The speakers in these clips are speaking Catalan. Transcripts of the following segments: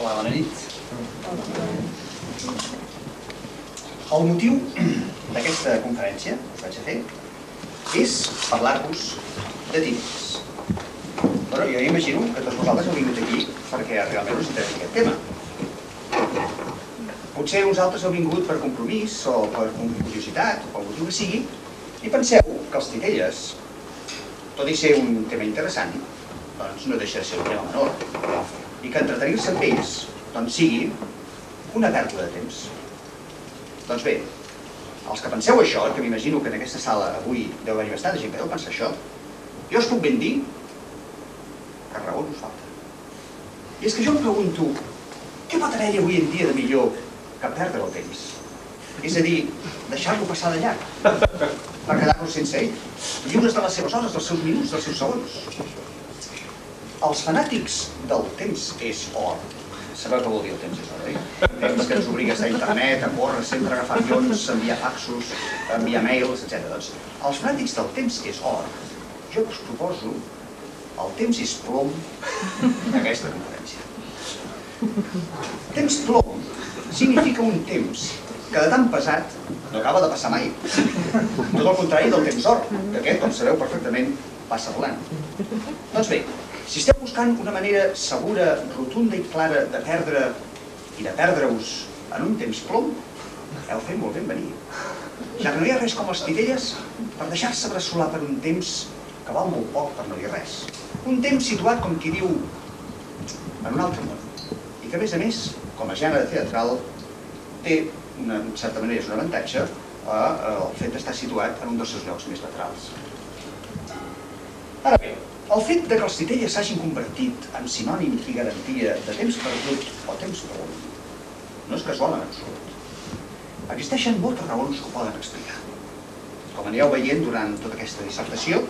Hola, bona nit. El motiu d'aquesta conferència que us vaig a fer és parlar-vos de títols. Però jo imagino que tots vosaltres heu vingut aquí perquè realment us interessa aquest tema. Potser uns altres heu vingut per compromís o per curiositat o pel motiu que sigui i penseu que els titelles, tot i ser un tema interessant, doncs no deixa de ser un tema menor i que entretenir-se amb ells sigui una pèrdua de temps. Doncs bé, els que penseu això, que m'imagino que en aquesta sala avui deu haver-hi bastanta gent que deu pensar això, jo us puc ben dir que raons us falta. I és que jo em pregunto, què pot haver-hi avui en dia de millor que perdre el temps? És a dir, deixar-lo passar de llarg per quedar-nos sense ell, lliures de les seves hores, dels seus minuts, dels seus segons. Els fanàtics del temps és or. Sabeu què vol dir el temps és or, oi? Temps que ens obliga a estar a internet, a córrer, sempre a agafar avions, a enviar faxos, a enviar mails, etc. Doncs els fanàtics del temps és or. Jo us proposo el temps és plom d'aquesta conferència. Temps plom significa un temps que de tan pesat no acaba de passar mai. Tot el contrari del temps or, que aquest, com sabeu perfectament, passa volant. Doncs bé, si esteu buscant una manera segura, rotunda i clara de perdre i de perdre-us en un temps plom, heu fet molt ben venir. Ja que no hi ha res com els titelles per deixar-se bressolar per un temps que val molt poc per no dir res. Un temps situat, com qui diu, en un altre món. I que, a més, com a gènere teatral, té, en certa manera, és un avantatge el fet d'estar situat en un dels seus llocs més laterals. Ara bé, el fet que els titelles s'hagin convertit en sinònim i garantia de temps perdut o temps plom no és casual en absolut. Existeixen moltes raons que ho poden explicar. Com anireu veient durant tota aquesta dissertació,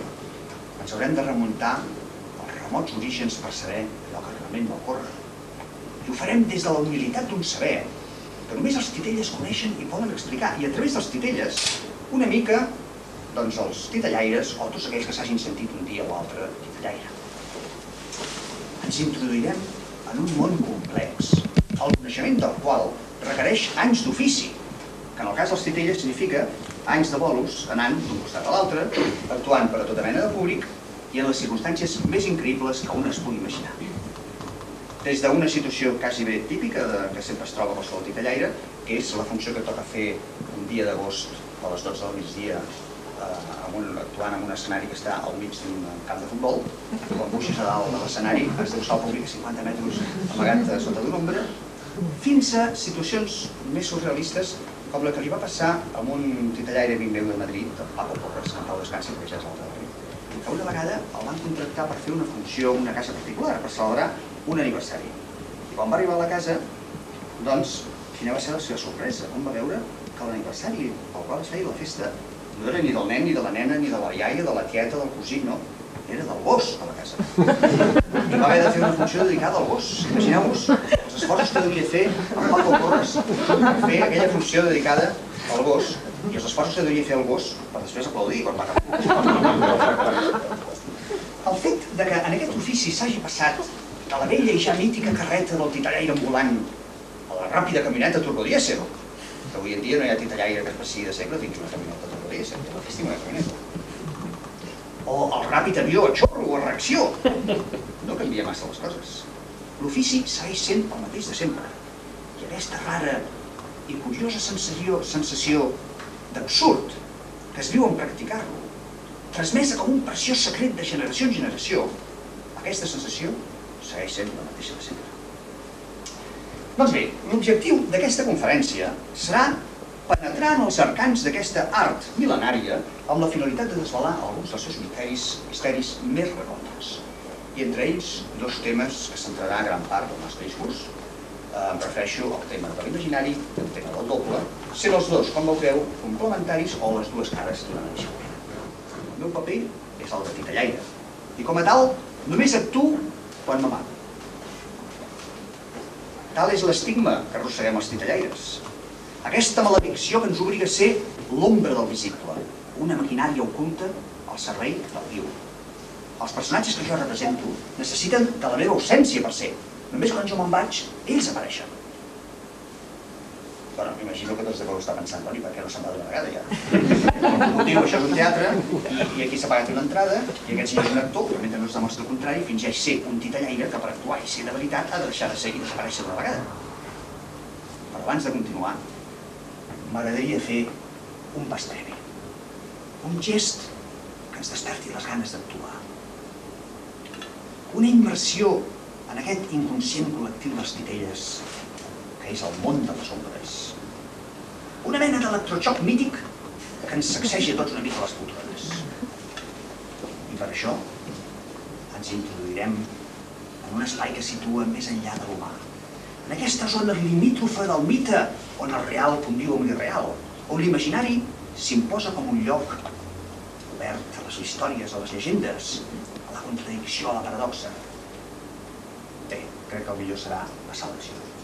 ens haurem de remuntar als remots orígens per saber allò que realment va ocórrer. I ho farem des de la humilitat d'un saber que només els titelles coneixen i poden explicar. I a través dels titelles, una mica, doncs els titellaires o tots aquells que s'hagin sentit un dia o altre titellaire. Ens introduirem en un món complex, el coneixement del qual requereix anys d'ofici, que en el cas dels titelles significa anys de bolos, anant d'un costat a l'altre, actuant per a tota mena de públic i en les circumstàncies més increïbles que un es pugui imaginar. Des d'una situació quasi bé típica que sempre es troba qualsevol titellaire, que és la funció que toca fer un dia d'agost a les 12 del migdia actuant en un escenari que està al mig d'un camp de futbol. Quan puixes a dalt de l'escenari has de buscar el públic a 50 metres amagat sota d'una ombra, fins a situacions més surrealistes com la que li va passar amb un titellaire amic meu de Madrid, el Paco Porras, que en pau descansi, perquè ja és l'altre de Madrid, que una vegada el van contractar per fer una funció en una casa particular, per celebrar un aniversari. I quan va arribar a la casa, doncs, quina va ser la seva sorpresa? On va veure que l'aniversari pel qual es feia la festa no era ni del nen, ni de la nena, ni de la iaia, de la tieta, del cosí, no. Era del gos, a la casa. I va haver de fer una funció dedicada al gos. Imagineu-vos els esforços que devia fer en Paco Porras per fer aquella funció dedicada al gos i els esforços que devia fer el gos per després aplaudir quan va acabar. El fet que en aquest ofici s'hagi passat de la vella i ja mítica carreta del titellaire ambulant a la ràpida camioneta turbodièsel, que avui en dia no hi ha titellaire que es passi de segle, tingui una camioneta turbodièsel, ja no tinc una camioneta. O el ràpid avió a xorro o a reacció. No canvia massa les coses. L'ofici segueix sent el mateix de sempre. I aquesta rara i curiosa sensació d'absurd que es viu en practicar-lo, transmesa com un preciós secret de generació en generació, aquesta sensació segueix sent la mateixa de sempre. Doncs bé, l'objectiu d'aquesta conferència serà penetrar en els arcans d'aquesta art mil·lenària amb la finalitat de desvelar alguns dels seus misteris més recòndits. I entre ells, dos temes que centrarà gran part del nostre discurs. Em refereixo al tema de l'imaginari i al tema del doble, sent els dos, com veureu, complementaris o les dues cares d'una mateixa moneda. El meu paper és el de titellaire, i com a tal, només actuo quan m'amago. Tal és l'estigma que arrosseguem els titellaires. Aquesta maledicció que ens obliga a ser l'ombra del visible, una maquinària oculta al servei del viu. Els personatges que jo represento necessiten de la meva ausència per ser, Només quan jo me'n vaig, ells apareixen. Bueno, m'imagino que tots deveu estar pensant, Toni, per què no se'n va d'una vegada ja? Ho diu, això és un teatre, i aquí s'ha pagat una entrada, i aquest senyor és un actor, que mentre no es demostra el contrari, fingeix ser un titellaire que per actuar i ser de veritat ha de deixar de ser i desaparèixer d'una vegada. Però abans de continuar, m'agradaria fer un pas previ, un gest que ens desperti les ganes d'actuar. Una immersió en aquest inconscient col·lectiu dels titelles, que és el món de les ombres. Una mena d'electroxoc mític que ens sacsegi a tots una mica les poltrones. I per això ens introduirem en un espai que es situa més enllà de l'humà. En aquesta zona limítrofa del mite, on el real conviu amb l'irreal, on l'imaginari s'imposa com un lloc obert a les històries, a les llegendes, a la contradicció, a la paradoxa. Bé, crec que el millor serà passar l'acció.